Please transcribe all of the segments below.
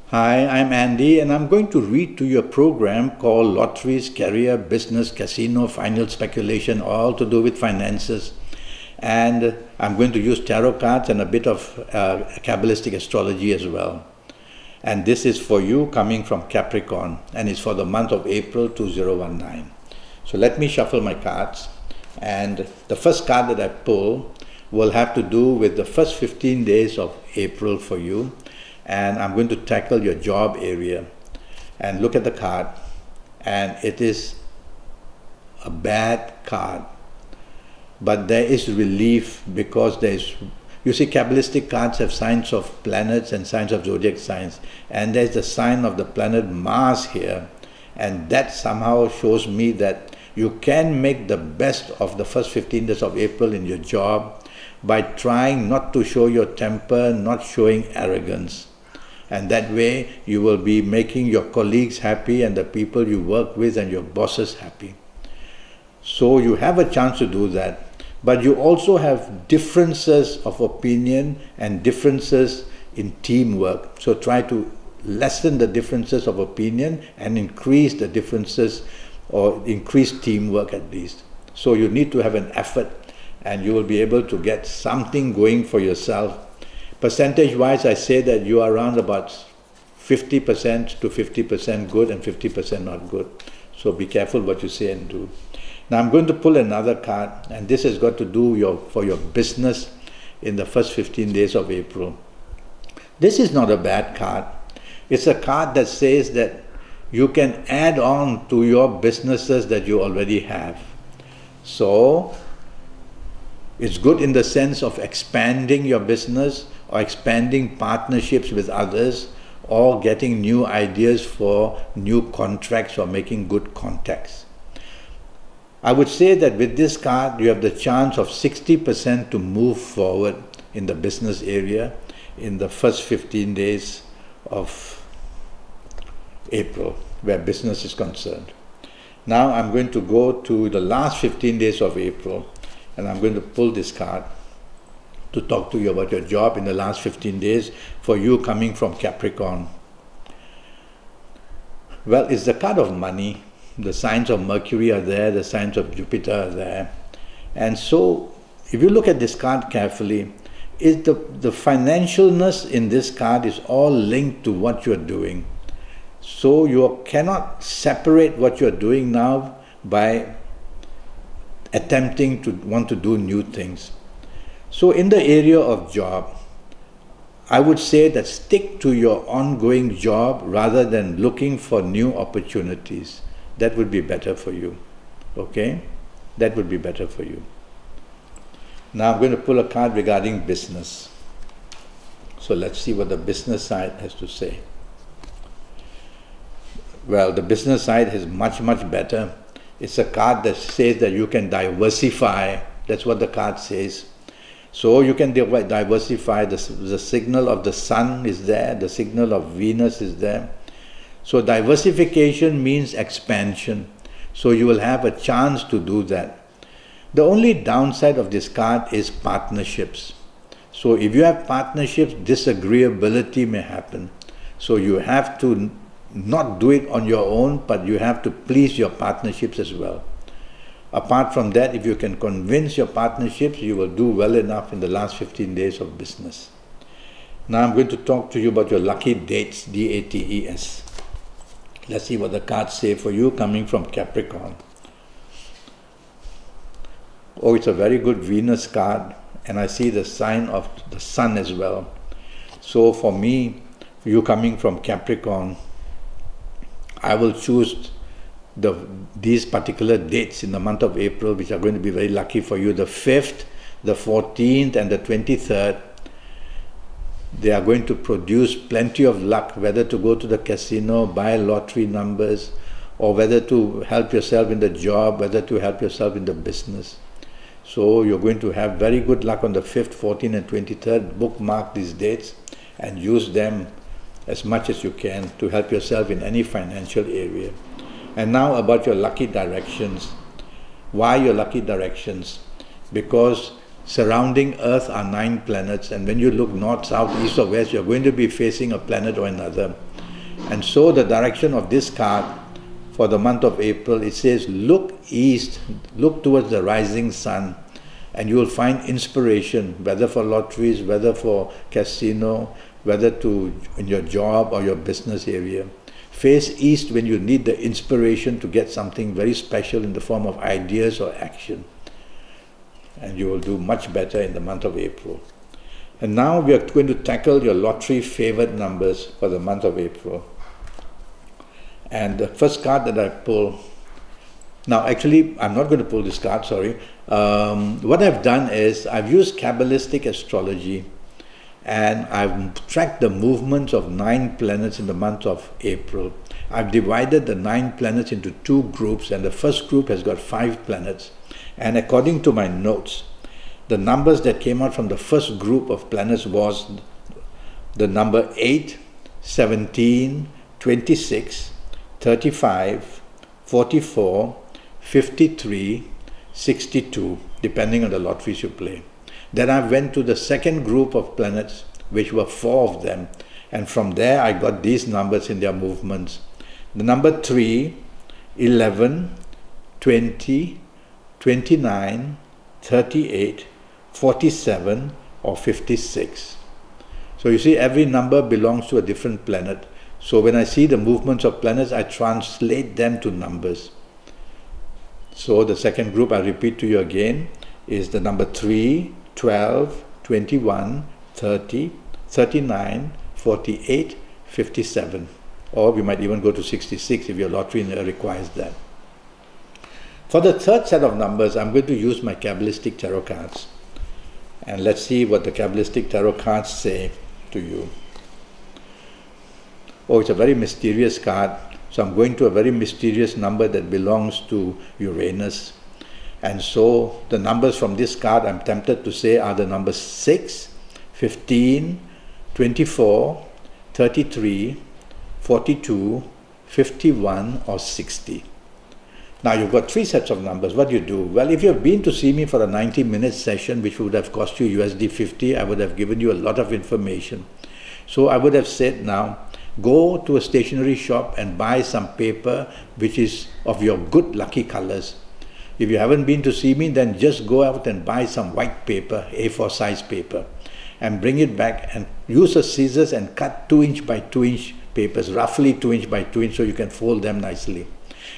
Hi, I'm Andy, and I'm going to read to you a program called Lotteries, Career, Business, Casino, Final Speculation, all to do with finances. And I'm going to use tarot cards and a bit of Kabbalistic astrology as well. And this is for you coming from Capricorn, and it's for the month of April 2019. So let me shuffle my cards. And the first card that I pull will have to do with the first 15 days of April for you. And I'm going to tackle your job area. And look at the card. And it is a bad card. But there is relief because there is, you see, Kabbalistic cards have signs of planets and signs of zodiac signs. And there's the sign of the planet Mars here. And that somehow shows me that you can make the best of the first 15 days of April in your job by trying not to show your temper, not showing arrogance. And that way you will be making your colleagues happy and the people you work with and your bosses happy. So you have a chance to do that. But you also have differences of opinion and differences in teamwork. So try to lessen the differences of opinion and increase the differences, or increase teamwork at least. So you need to have an effort and you will be able to get something going for yourself. Percentage-wise, I say that you are around about 50% to 50% good and 50% not good. So be careful what you say and do. Now I'm going to pull another card, and this has got to do for your business in the first 15 days of April. This is not a bad card. It's a card that says that you can add on to your businesses that you already have. So it's good in the sense of expanding your business or expanding partnerships with others or getting new ideas for new contracts or making good contacts. I would say that with this card you have the chance of 60% to move forward in the business area in the first 15 days of April where business is concerned. Now I'm going to go to the last 15 days of April, and I'm going to pull this card to talk to you about your job in the last 15 days for you coming from Capricorn. Well, it's the card of money. The signs of Mercury are there, the signs of Jupiter are there. And so, if you look at this card carefully, the financialness in this card is all linked to what you're doing. So you cannot separate what you're doing now by attempting to want to do new things. So in the area of job, I would say that stick to your ongoing job rather than looking for new opportunities. That would be better for you. Okay? That would be better for you. Now I'm going to pull a card regarding business. So let's see what the business side has to say. Well, the business side is much, much better. It's a card that says that you can diversify. That's what the card says. So you can diversify. The signal of the sun is there. The signal of Venus is there. So diversification means expansion. So you will have a chance to do that. The only downside of this card is partnerships. So if you have partnerships, disagreeability may happen. So you have to not do it on your own, but you have to please your partnerships as well. Apart from that, if you can convince your partnerships, you will do well enough in the last 15 days of business. Now I'm going to talk to you about your lucky dates, D-A-T-E-S. Let's see what the cards say for you coming from Capricorn. Oh, it's a very good Venus card, and I see the sign of the sun as well. So for me, for you coming from Capricorn, I will choose these particular dates in the month of April, which are going to be very lucky for you. The 5th, the 14th and the 23rd. They are going to produce plenty of luck, whether to go to the casino, buy lottery numbers, or whether to help yourself in the job, whether to help yourself in the business. So you're going to have very good luck on the 5th, 14th and 23rd. Bookmark these dates and use them as much as you can to help yourself in any financial area. And now about your lucky directions. Why your lucky directions? Because surrounding Earth are 9 planets, and when you look north, south, east or west, you're going to be facing a planet or another. And so the direction of this card for the month of April, it says, look east, look towards the rising sun, and you will find inspiration, whether for lotteries, whether for casino, whether in your job or your business area. Face east when you need the inspiration to get something very special in the form of ideas or action. And you will do much better in the month of April. And now we are going to tackle your lottery favored numbers for the month of April. And the first card that I pull, now actually I'm not going to pull this card, sorry. What I've done is I've used Kabbalistic astrology, and I've tracked the movements of 9 planets in the month of April. I've divided the 9 planets into 2 groups, and the first group has got 5 planets. And according to my notes, the numbers that came out from the first group of planets was the number 8, 17, 26, 35, 44, 53, 62, depending on the lotteries you play. Then I went to the second group of planets, which were 4 of them, and from there I got these numbers in their movements. The number 3, 11, 20, 29, 38, 47, or 56. So you see, every number belongs to a different planet. So when I see the movements of planets, I translate them to numbers. So the second group, I repeat to you again, is the number 3, 12, 21, 30, 39, 48, 57. Or we might even go to 66 if your lottery requires that. For the third set of numbers, I'm going to use my Kabbalistic tarot cards. And let's see what the Kabbalistic tarot cards say to you. Oh, it's a very mysterious card. So I'm going to a very mysterious number that belongs to Uranus. And so the numbers from this card, I'm tempted to say, are the numbers 6, 15, 24, 33, 42, 51, or 60. Now you've got 3 sets of numbers. What do you do? Well, if you've been to see me for a 90-minute session, which would have cost you USD 50, I would have given you a lot of information. So I would have said now, go to a stationery shop and buy some paper which is of your good lucky colors. If you haven't been to see me, then just go out and buy some white paper, A4 size paper, and bring it back and use a scissors and cut 2" by 2" papers, roughly 2" by 2", so you can fold them nicely.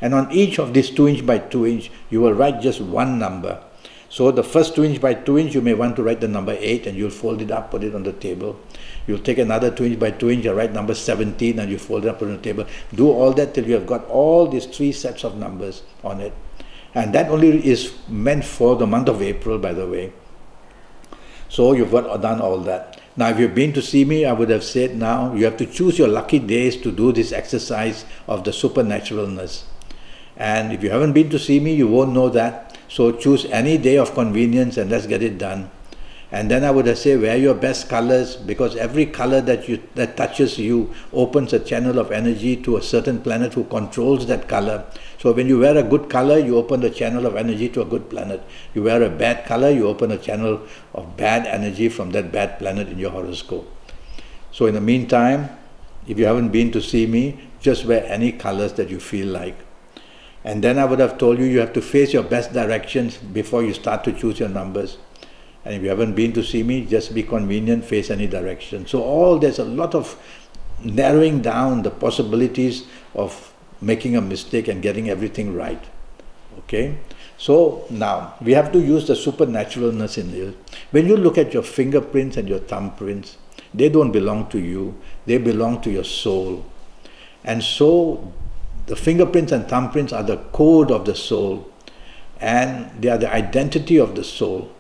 And on each of these 2" by 2", you will write just one number. So the first 2" by 2", you may want to write the number 8, and you'll fold it up, put it on the table. You'll take another 2" by 2", and write number 17, and you fold it up, put it on the table. Do all that till you have got all these 3 sets of numbers on it. And that only is meant for the month of April, by the way. So you've done all that. Now, if you've been to see me, I would have said now, you have to choose your lucky days to do this exercise of the supernaturalness. And if you haven't been to see me, you won't know that. So choose any day of convenience and let's get it done. And then I would have said, wear your best colors, because every color that touches you opens a channel of energy to a certain planet who controls that color. So when you wear a good color, you open the channel of energy to a good planet. You wear a bad color, you open a channel of bad energy from that bad planet in your horoscope. So in the meantime, if you haven't been to see me, just wear any colors that you feel like. And then I would have told you, you have to face your best directions before you start to choose your numbers. And if you haven't been to see me, just be convenient, face any direction. So there's a lot of narrowing down the possibilities of making a mistake and getting everything right. Okay? So now, we have to use the supernaturalness in it. When you look at your fingerprints and your thumbprints, they don't belong to you, they belong to your soul. And so, the fingerprints and thumbprints are the code of the soul, and they are the identity of the soul.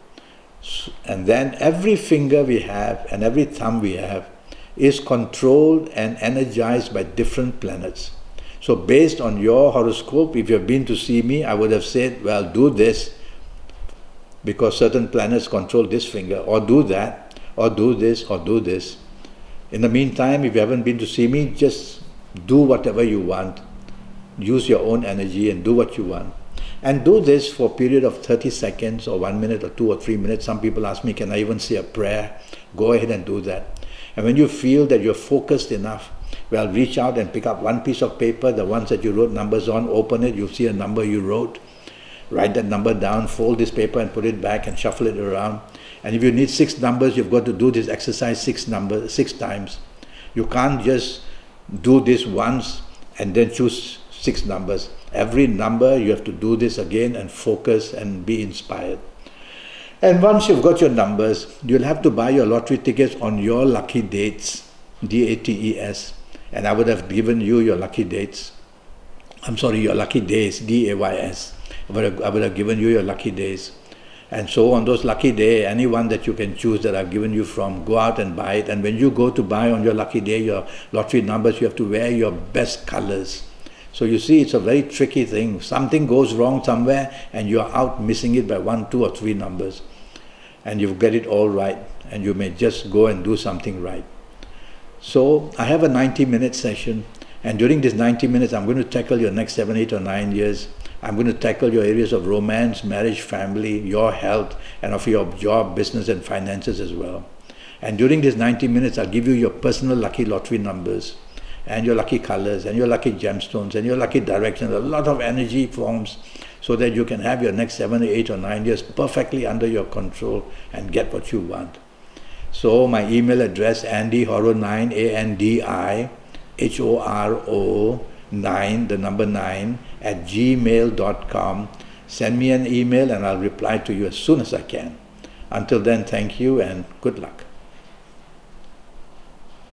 And then every finger we have and every thumb we have is controlled and energized by different planets. So based on your horoscope, if you've been to see me, I would have said, well, do this because certain planets control this finger, or do that, or do this, or do this. In the meantime, if you haven't been to see me, just do whatever you want. Use your own energy and do what you want. And do this for a period of 30 seconds or 1 minute or 2 or 3 minutes. Some people ask me, can I even say a prayer? Go ahead and do that. And when you feel that you're focused enough, Well, reach out and pick up one piece of paper, the ones that you wrote numbers on, open it, you'll see a number you wrote. Write that number down, fold this paper and put it back and shuffle it around. And if you need 6 numbers, you've got to do this exercise 6 times. You can't just do this once and then choose 6 numbers. Every number you have to do this again and focus and be inspired. And once you've got your numbers, you'll have to buy your lottery tickets on your lucky dates, DATES. And I would have given you your lucky dates. I'm sorry, your lucky days, DAYS. I would have given you your lucky days. And so on those lucky day, any one that you can choose that I've given you from, go out and buy it. And when you go to buy on your lucky day, your lottery numbers, you have to wear your best colors. So you see, it's a very tricky thing. Something goes wrong somewhere and you're out missing it by 1, 2 or 3 numbers. And you get it all right. And you may just go and do something right. So I have a 90-minute session. And during this 90 minutes, I'm going to tackle your next 7, 8 or 9 years. I'm going to tackle your areas of romance, marriage, family, your health, and of your job, business, and finances as well. And during these 90 minutes, I'll give you your personal lucky lottery numbers, and your lucky colors, and your lucky gemstones, and your lucky directions. A lot of energy forms so that you can have your next 7, 8, or 9 years perfectly under your control and get what you want. So my email address, andyhoro9, ANDIHORO9, the number 9, at gmail.com. Send me an email and I'll reply to you as soon as I can. Until then, thank you and good luck.